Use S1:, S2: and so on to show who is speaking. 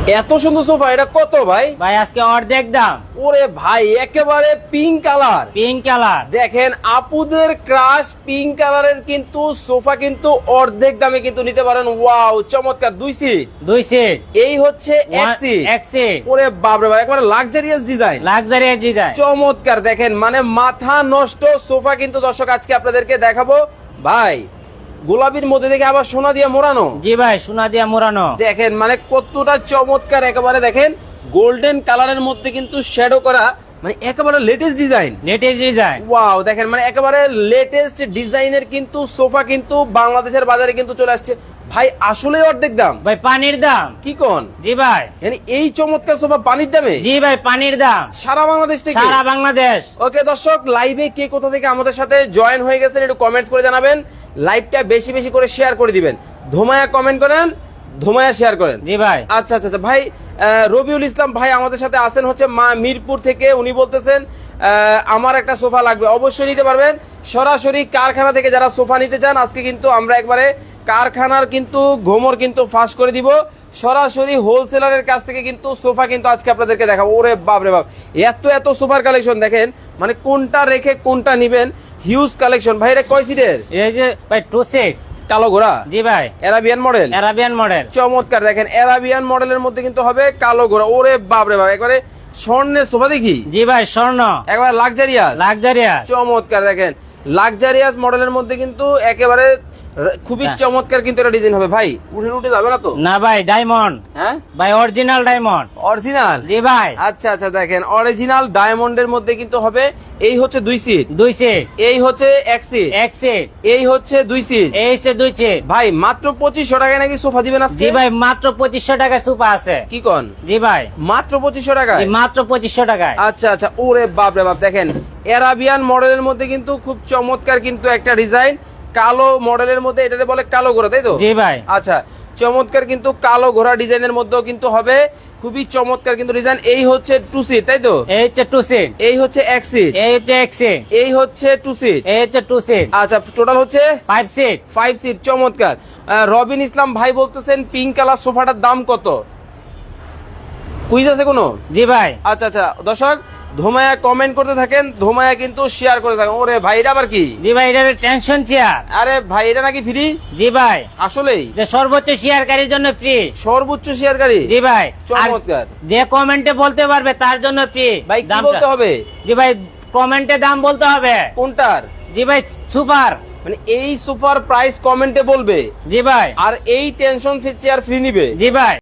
S1: এত সুন্দর সোফা, এটা কত ভাই?
S2: ভাই আজকে অর্ধেক দাম।
S1: ওরে ভাই, একেবারে পিঙ্ক কালার।
S2: পিঙ্ক কালার
S1: দেখেন আপুদের ক্রাশ পিঙ্ক কালারের কিন্তু সোফা কিন্তু অর্ধেক দামে কিন্তু নিতে পারেন। ওয়াও, চমৎকার। 2 সিট।
S2: 2 সিট।
S1: এই হচ্ছে 1 সিট।
S2: 1 সিট।
S1: ওরে বাপরে ভাই, একবারে লাক্সারিয়াস ডিজাইন।
S2: Luxurious design.
S1: চমৎকার। দেখেন মানে মাথা নষ্ট সোফা কিন্তু দর্শক আজকে আপনাদেরকে দেখাবো। ভাই গোলাপির মধ্যে দেখে আবার সোনা দিয়ে মোড়ানো।
S2: জি ভাই, সোনা দিয়া মোড়ানো।
S1: দেখেন মানে কতটা চমৎকার, একেবারে দেখেন গোল্ডেন কালারের মধ্যে কিন্তু শ্যাডো করা, মানে একেবারে latest design.
S2: Latest design.
S1: Wow, দেখেন মানে একেবারে লেটেস্ট ডিজাইনের কিন্তু সোফা কিন্তু বাংলাদেশের বাজারে কিন্তু চলে আসছে। ভাই আসলে অর্ধেক দাম।
S2: ভাই পানির দাম।
S1: কি কোন?
S2: জি ভাই।
S1: মানে এই চমৎকার সোফা পানির দামে?
S2: জি ভাই, পানির দাম।
S1: সারা বাংলাদেশ থেকে?
S2: সারা বাংলাদেশ।
S1: ওকে দর্শক, লাইভে কে কোথা থেকে আমাদের সাথে জয়েন হয়ে গেছেন একটু কমেন্টস করে জানাবেন। লাইভটা বেশি বেশি করে শেয়ার করে দিবেন। ধোমায়া কমেন্ট করেন, ধোমায়া শেয়ার করেন।
S2: জি ভাই।
S1: আচ্ছা আচ্ছা আচ্ছা ভাই, রবিউল ইসলাম ভাই আমাদের সাথে আছেন হচ্ছে মিরপুর থেকে। উনি বলতেছেন আমার একটা সোফা লাগবে। অবশ্যই নিতে পারবেন। সরাসরি কারখানা থেকে যারা সোফা নিতে চান, আজকে কিন্তু আমরা একবারে কারখানার কিন্তু ঘোমর কিন্তু ফাঁস করে দিব। সরাসরি হোলসেলারের কাছ থেকে কিন্তু সোফা কিন্তু আজকে আপনাদেরকে দেখাবো। ওরে বাপ রে বাপ, এত এত সোফার কালেকশন দেখেন, মানে কোনটা রেখে কোনটা নিবেন। Huge collection. ভাই এটা কয় সিটের?
S2: এই যে ভাই 2 সিট।
S1: কালো ঘোড়া?
S2: জি ভাই।
S1: Arabian model?
S2: Arabian model.
S1: চমৎকার। দেখেন অ্যারাবিয়ান মডেলের মধ্যে কিন্তু হবে কালো ঘোড়া। ওরে বাপ রে বাপ, একবারে স্বর্ণের সোফা দেখি।
S2: জি ভাই, স্বর্ণ।
S1: একবার লাক্সারিয়াস।
S2: লাক্সারিয়াস।
S1: চমৎকার। দেখেন লাক্সারিয়াস মডেলের মধ্যে কিন্তু একেবারে খুবই চমৎকার কিন্তু এটা ডিজাইন হবে। ভাই উঠে উঠে যাবে না তো?
S2: না ভাই, ডায়মন্ড।
S1: হ্যাঁ
S2: ভাই অরিজিনাল ডায়মন্ড।
S1: অরিজিনাল?
S2: জি ভাই।
S1: আচ্ছা আচ্ছা, দেখেন অরিজিনাল ডায়মন্ডের মধ্যে কিন্তু হবে। এই হচ্ছে 2 সিট।
S2: 2 সিট।
S1: এই হচ্ছে 1 সিট।
S2: 1 সিট।
S1: এই হচ্ছে 2 সিট।
S2: এই হচ্ছে 2 সিট।
S1: ভাই মাত্র 2500 টাকায় নাকি সোফা দিবেন আজকে?
S2: জি ভাই, মাত্র 2500 টাকায় সোফা আছে।
S1: কি কোন?
S2: জি ভাই।
S1: মাত্র 2500 টাকায়?
S2: জি, মাত্র 2500 টাকায়।
S1: আচ্ছা আচ্ছা। ওরে বাপ রে বাপ, দেখেন অ্যারাবিয়ান মডেলের মধ্যে কিন্তু খুব চমৎকার কিন্তু একটা ডিজাইন। কালো মডেলের মধ্যে, এটাকে বলে কালো ঘোড়া, তাই তো?
S2: জি ভাই।
S1: আচ্ছা, চমৎকার কিন্তু কালো ঘোড়া ডিজাইনের মধ্যেও কিন্তু হবে। খুবই চমৎকার কিন্তু ডিজাইন। এই হচ্ছে 2 সিট, তাই তো?
S2: এই হচ্ছে 2 সিট।
S1: এই হচ্ছে 1 সিট।
S2: এই হচ্ছে 1 সিট।
S1: এই হচ্ছে 2 সিট।
S2: এই হচ্ছে 2 সিট।
S1: আচ্ছা, টোটাল হচ্ছে
S2: 5 সিট।
S1: 5 সিট। চমৎকার। রবিন ইসলাম ভাই বলতেছেন পিঙ্ক কালার সোফাটার দাম কত? কুইজ আছে কোনো?
S2: জি ভাই।
S1: আচ্ছা আচ্ছা দর্শক, ধোমায়া কমেন্ট করতে থাকেন, ধোমায়া কিন্তু শেয়ার করে থাকেন। ওরে ভাই, এটা আবার কি?
S2: জি ভাই, এটা টেনশন চেয়ার।
S1: আরে ভাই, এটা নাকি ফ্রি?
S2: জি ভাই।
S1: আসলেই?
S2: যে সর্বোচ্চ শেয়ারকারীর জন্য ফ্রি।
S1: সর্বোচ্চ শেয়ারকারী?
S2: জি ভাই।
S1: চমৎকার।
S2: আর যে কমেন্টে বলতে পারবে তার জন্য ফ্রি।
S1: ভাই কি বলতে হবে?
S2: জি ভাই, কমেন্টে দাম বলতে হবে।
S1: কোনটার?
S2: জি ভাই, সুপার।
S1: মানে এই সুপার প্রাইস কমেন্টে বলবে।
S2: জি ভাই।
S1: আর এই টেনশন চেয়ার ফ্রি নিবে?
S2: জি ভাই।